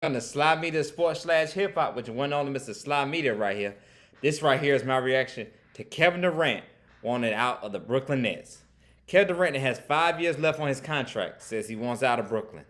On the Sly Media Sports slash Hip Hop, which one only Mr. Sly Media right here. This right here is my reaction to Kevin Durant wanting out of the Brooklyn Nets. Kevin Durant has 5 years left on his contract. Says he wants out of Brooklyn.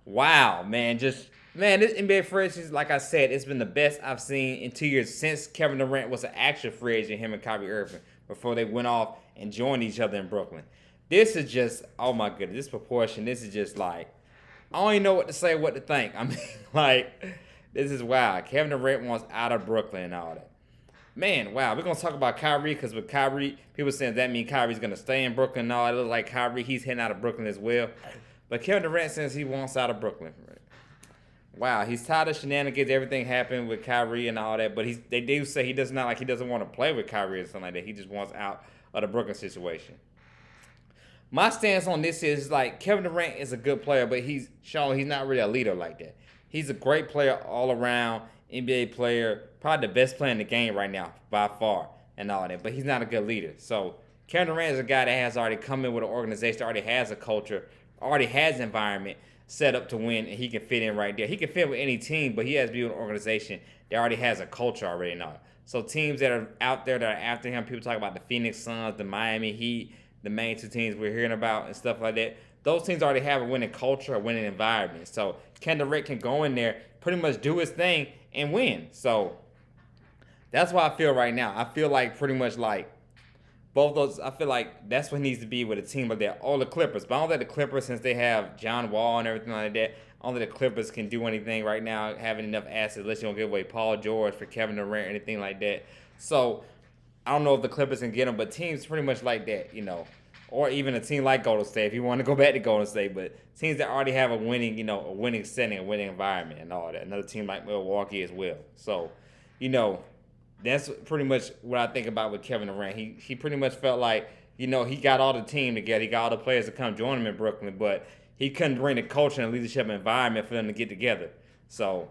Wow, man, this NBA free agency, like I said, it's been the best I've seen in 2 years since Kevin Durant was an actual free agent, him and Kyrie Irving, before they went off and joined each other in Brooklyn. This is just, oh my goodness, this proportion, this is just like, I don't even know what to say, what to think. I mean, like, this is wild. Kevin Durant wants out of Brooklyn and all that. Man, wow, we're gonna talk about Kyrie because with Kyrie, people saying that means Kyrie's gonna stay in Brooklyn and all. It looks like Kyrie, he's heading out of Brooklyn as well. But Kevin Durant says he wants out of Brooklyn. Wow, he's tired of shenanigans, everything happened with Kyrie and all that. But they do say he does not like he doesn't want to play with Kyrie or something like that. He just wants out of the Brooklyn situation. My stance on this is like Kevin Durant is a good player, but he's shown he's not really a leader like that. He's a great player all around, NBA player, probably the best player in the game right now by far and all that. But he's not a good leader. So Kevin Durant is a guy that has already come in with an organization, already has a culture, already has an environment set up to win, and he can fit in right there. He can fit with any team, but he has to be with an organization that already has a culture already now. So teams that are out there that are after him, people talk about the Phoenix Suns, the Miami Heat, the main two teams we're hearing about and stuff like that. Those teams already have a winning culture, a winning environment. So Ken Durant can go in there, pretty much do his thing, and win. So that's why I feel right now. I feel like pretty much like both those. I feel like that's what needs to be with a team like that. All the Clippers, but I don't think the Clippers, since they have John Wall and everything like that, I don't think the Clippers can do anything right now, having enough assets. Unless you don't give away Paul George for Kevin Durant or anything like that. So I don't know if the Clippers can get them, but teams pretty much like that, or even a team like Golden State, if you want to go back to Golden State, but teams that already have a winning, a winning setting, a winning environment, and all that. Another team like Milwaukee as well. So, that's pretty much what I think about with Kevin Durant. He pretty much felt like, he got all the team together, he got all the players to come join him in Brooklyn, but he couldn't bring the culture and leadership environment for them to get together. So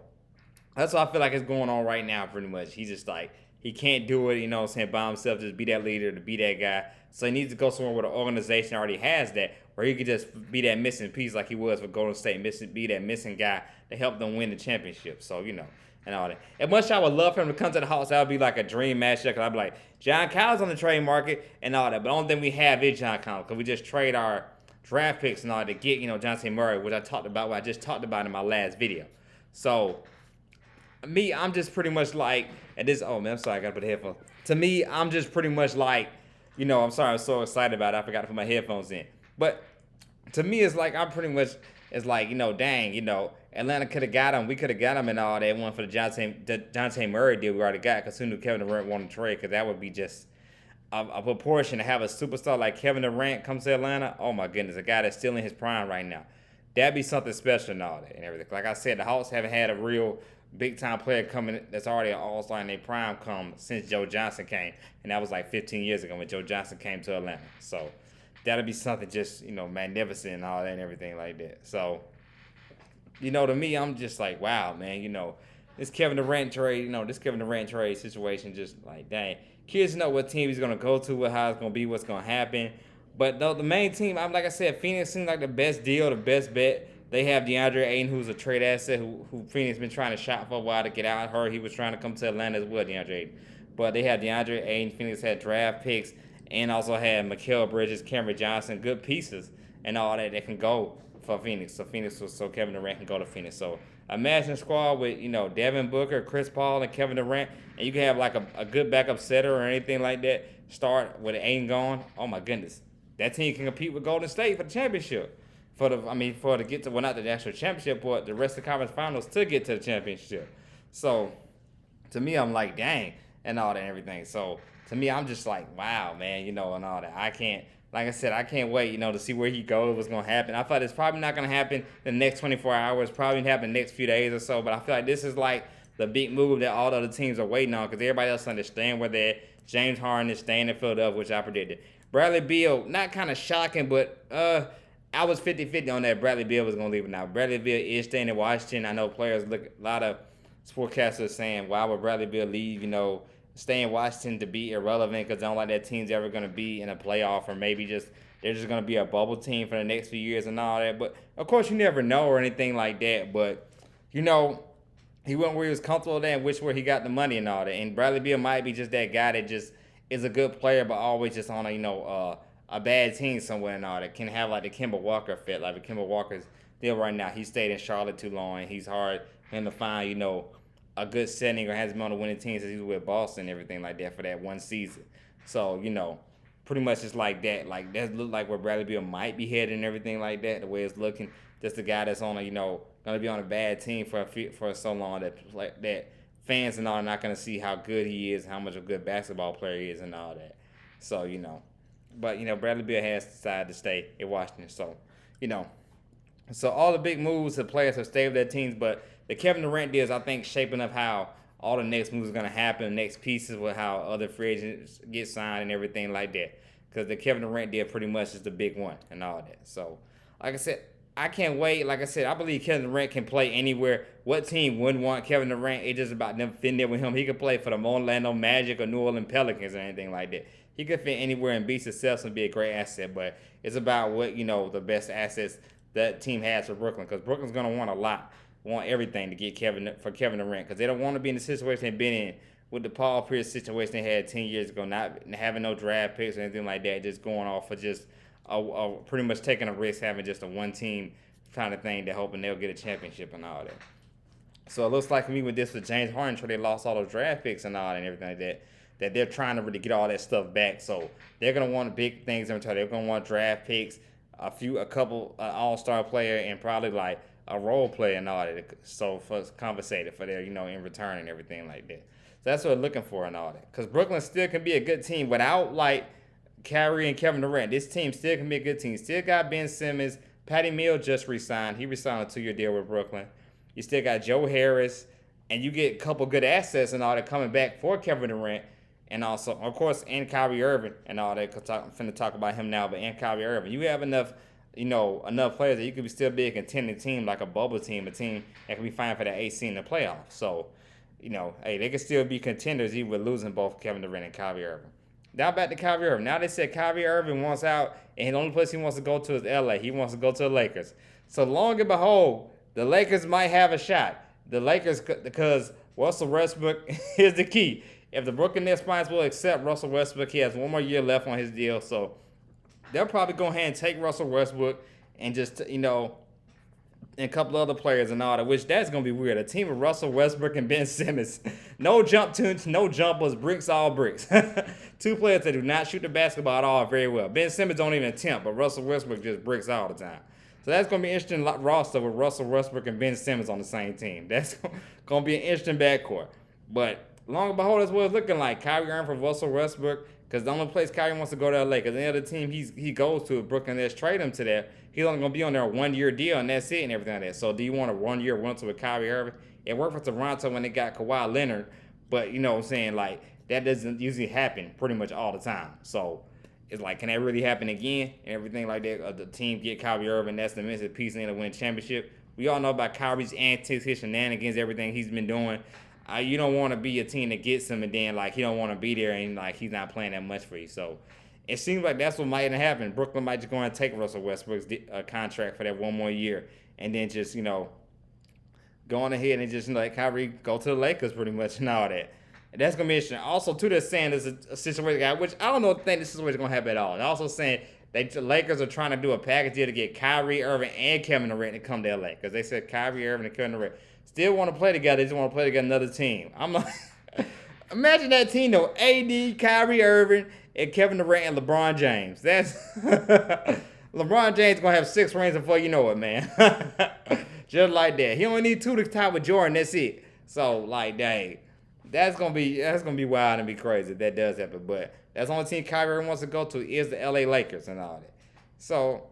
that's what I feel like is going on right now, pretty much. He's just like, he can't do it, by himself, just be that leader, to be that guy. So he needs to go somewhere where the organization already has that, where he could just be that missing piece like he was for Golden State, be that missing guy to help them win the championship. So, and all that. As much as I would love for him to come to the Hawks, that would be like a dream matchup, because I'd be like, John Collins on the trade market and all that. But the only thing we have is John Collins, because we just trade our draft picks and all that to get, Jonathan Murray, which I just talked about in my last video. So, me, I'm just pretty much like, at this, oh man, I'm sorry, I gotta put the headphones. To me, I'm just pretty much like, I'm sorry, I'm so excited about it, I forgot to put my headphones in. But to me, it's like, it's like, dang, Atlanta could have got him, we could have got him and all that, one for the Jonathan Murray deal we already got, because who knew Kevin Durant wanted to trade, because that would be just a proportion to have a superstar like Kevin Durant come to Atlanta. Oh my goodness, a guy that's still in his prime right now. That'd be something special and all that and everything. Like I said, the Hawks haven't had a real big time player coming that's already an all-star in their prime come since Joe Johnson came. And that was like 15 years ago when Joe Johnson came to Atlanta. So that'll be something just, magnificent and all that and everything like that. So, to me, I'm just like, wow, man, this Kevin Durant trade, this Kevin Durant trade situation, just like, dang. Kids know what team he's going to go to, how it's going to be, what's going to happen. But the main team, like I said, Phoenix seems like the best deal, the best bet. They have DeAndre Ayton, who's a trade asset, who Phoenix been trying to shop for a while to get out. I heard he was trying to come to Atlanta as well, DeAndre Ayton. But they have DeAndre Ayton. Phoenix had draft picks and also had Mikal Bridges, Cameron Johnson, good pieces and all that can go for Phoenix. So Kevin Durant can go to Phoenix. So imagine a squad with, Devin Booker, Chris Paul, and Kevin Durant, and you can have like a good backup setter or anything like that. Start with Ayton gone. Oh my goodness. That team can compete with Golden State for the championship. To get to, well, not the actual championship, but the rest of the conference finals to get to the championship. So, to me, I'm like, dang, and all that and everything. So, to me, I'm just like, wow, man, and all that. I can't, like I said, I can't wait, to see where he goes, what's going to happen. I thought it's probably not going to happen the next 24 hours, probably happen the next few days or so, but I feel like this is like the big move that all the other teams are waiting on, because everybody else understand where they're at. James Harden is staying in Philadelphia, which I predicted. Bradley Beal, not kind of shocking, but I was 50-50 on that Bradley Beal was going to leave it now. Bradley Beal is staying in Washington. I know players a lot of sportscasters saying, why would Bradley Beal leave, stay in Washington to be irrelevant because I don't like that team's ever going to be in a playoff, or maybe they're just going to be a bubble team for the next few years and all that. But, of course, you never know or anything like that. But you know, he went where he was comfortable there and which where he got the money and all that. And Bradley Beal might be just that guy that just is a good player, but always just on a bad team somewhere and all that. Can have like the Kemba Walker fit, like the Kemba Walker's deal right now. He stayed in Charlotte too long, and he's hard for him to find a good setting or has been on the winning team since he was with Boston and everything like that for that one season. So pretty much just like that. Like that look like where Bradley Beal might be headed and everything like that. The way it's looking, just a guy that's on a gonna be on a bad team for so long that fans and all are not gonna see how good he is, how much a good basketball player he is, and all that. So but Bradley Beal has decided to stay in Washington. So you know, so all the big moves the players have stayed with their teams, but the Kevin Durant deal is I think shaping up how all the next moves are gonna happen, the next pieces with how other free agents get signed and everything like that. Because the Kevin Durant deal pretty much is the big one and all that. So like I said, I can't wait. Like I said, I believe Kevin Durant can play anywhere. What team wouldn't want Kevin Durant? It's just about them fitting there with him. He could play for the Orlando Magic or New Orleans Pelicans or anything like that. He could fit anywhere and be successful and be a great asset. But it's about what the best assets that team has for Brooklyn, because Brooklyn's gonna want a lot, want everything to get Kevin Durant, because they don't want to be in the situation they've been in with the Paul Pierce situation they had 10 years ago, not having no draft picks or anything like that, just going off for just pretty much taking a risk, having just a one team kind of thing, to hoping they'll get a championship and all that. So it looks like to me with this with James Harden, they lost all those draft picks and all that and everything like that they're trying to really get all that stuff back. So they're gonna want big things in return. They're gonna want draft picks, a couple all-star player, and probably like a role player and all that. So for compensated for their in return and everything like that. So that's what they're looking for and all that. Because Brooklyn still can be a good team without like Kyrie and Kevin Durant. This team still can be a good team. Still got Ben Simmons. Patty Mills just resigned. He resigned a 2-year deal with Brooklyn. You still got Joe Harris, and you get a couple good assets and all that coming back for Kevin Durant, and also, of course, and Kyrie Irving and all that. I'm finna talk about him now, but and Kyrie Irving. You have enough players that you could still be a contending team, like a bubble team, a team that can be fine for the AC in the playoffs. So, hey, they can still be contenders even with losing both Kevin Durant and Kyrie Irving. Now back to Kyrie Irving. Now they said Kyrie Irving wants out, and the only place he wants to go to is LA. He wants to go to the Lakers. So long and behold, the Lakers might have a shot. The Lakers, because Russell Westbrook is the key. If the Brooklyn Nets fans will accept Russell Westbrook, he has one more year left on his deal. So they'll probably go ahead and take Russell Westbrook and just, and a couple other players and all that, which that's going to be weird. A team of Russell Westbrook and Ben Simmons. No jump tunes, no jumpers, bricks, all bricks. Two players that do not shoot the basketball at all very well. Ben Simmons don't even attempt, but Russell Westbrook just bricks all the time. So that's going to be an interesting roster with Russell Westbrook and Ben Simmons on the same team. That's going to be an interesting backcourt. But long and behold, that's what it's looking like. Kyrie Irving for Russell Westbrook, because the only place Kyrie wants to go to LA, because any other team he goes to, if Brooklyn Nets trade him to there, he's only going to be on there a 1-year deal, and that's it and everything like that. So do you want a 1-year rental with Kyrie Irving? It worked for Toronto when they got Kawhi Leonard, but what I'm saying, like, that doesn't usually happen pretty much all the time. So it's like, can that really happen again and everything like that? The team get Kyrie Irving, that's the missing piece in to win championship. We all know about Kyrie's antics, his shenanigans, everything he's been doing. You don't want to be a team that gets him and then like he don't want to be there and like he's not playing that much for you. So it seems like that's what might happen. Brooklyn might just go and take Russell Westbrook's contract for that one more year, and then just go on ahead and just let Kyrie go to the Lakers pretty much and all that. And that's gonna be interesting. Also, too, they're saying there's a situation guy, which I don't know if this situation is gonna happen at all. They're also saying the Lakers are trying to do a package deal to get Kyrie Irving and Kevin Durant to come to LA, because they said Kyrie Irving and Kevin Durant still want to play together. They just want to play together another team. I'm like, imagine that team though: AD, Kyrie Irving, and Kevin Durant and LeBron James. That's LeBron James gonna have 6 rings before you know it, man. Just like that. He only need 2 to tie with Jordan. That's it. So like, dang, that's gonna be wild and be crazy if that does happen. But that's the only team Kyrie Irving wants to go to is the LA Lakers and all that. So,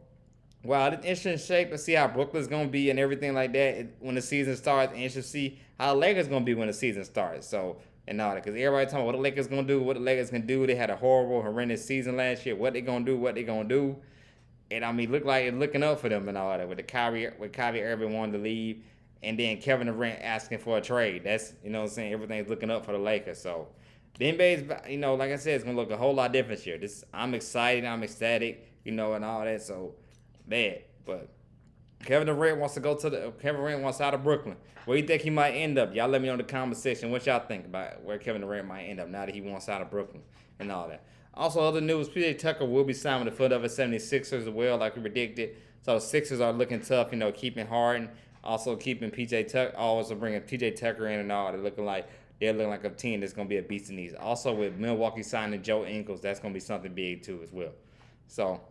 wow, it's interesting shape to see how Brooklyn's going to be and everything like that when the season starts. And to see how the Lakers going to be when the season starts. So, and all that. Because everybody talking about what the Lakers going to do, what the Lakers can do. They had a horrendous season last year. What they going to do. And, I mean, looking up for them and all that. With Kyrie Irving wanting to leave. And then Kevin Durant asking for a trade. That's, what I'm saying, everything's looking up for the Lakers. So, the NBA's, like I said, it's going to look a whole lot different here. I'm excited. I'm ecstatic, and all that. So, bad. But Kevin Durant wants to go to the. Kevin Durant wants out of Brooklyn. Where you think he might end up? Y'all let me know in the comment section what y'all think about where Kevin Durant might end up now that he wants out of Brooklyn and all that. Also, other news: PJ Tucker will be signed with the Philadelphia 76ers as well, like we predicted. So the Sixers are looking tough, keeping Harden, also keeping PJ Tucker, also bringing PJ Tucker in and all. They're looking like a team that's gonna be a beast in these. Also with Milwaukee signing Joe Ingles, that's gonna be something big too as well. So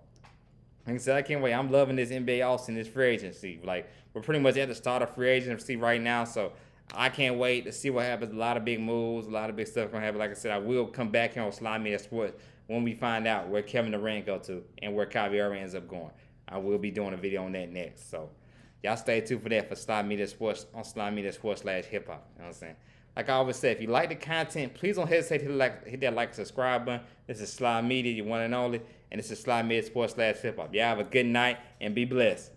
like I said, I can't wait. I'm loving this NBA Austin, this free agency. Like, we're pretty much at the start of free agency right now, so I can't wait to see what happens. A lot of big moves, a lot of big stuff gonna happen. Like I said, I will come back here on Slime Media Sports when we find out where Kevin Durant go to and where Kyrie Irving ends up going. I will be doing a video on that next. So y'all stay tuned for that for Slime Media Sports on Slime Media Sports / hip hop. You know what I'm saying? Like I always say, if you like the content, please don't hesitate to hit that like, subscribe button. This is Slime Media, your one and only, and this is Slime Media Sports / hip hop. Y'all have a good night and be blessed.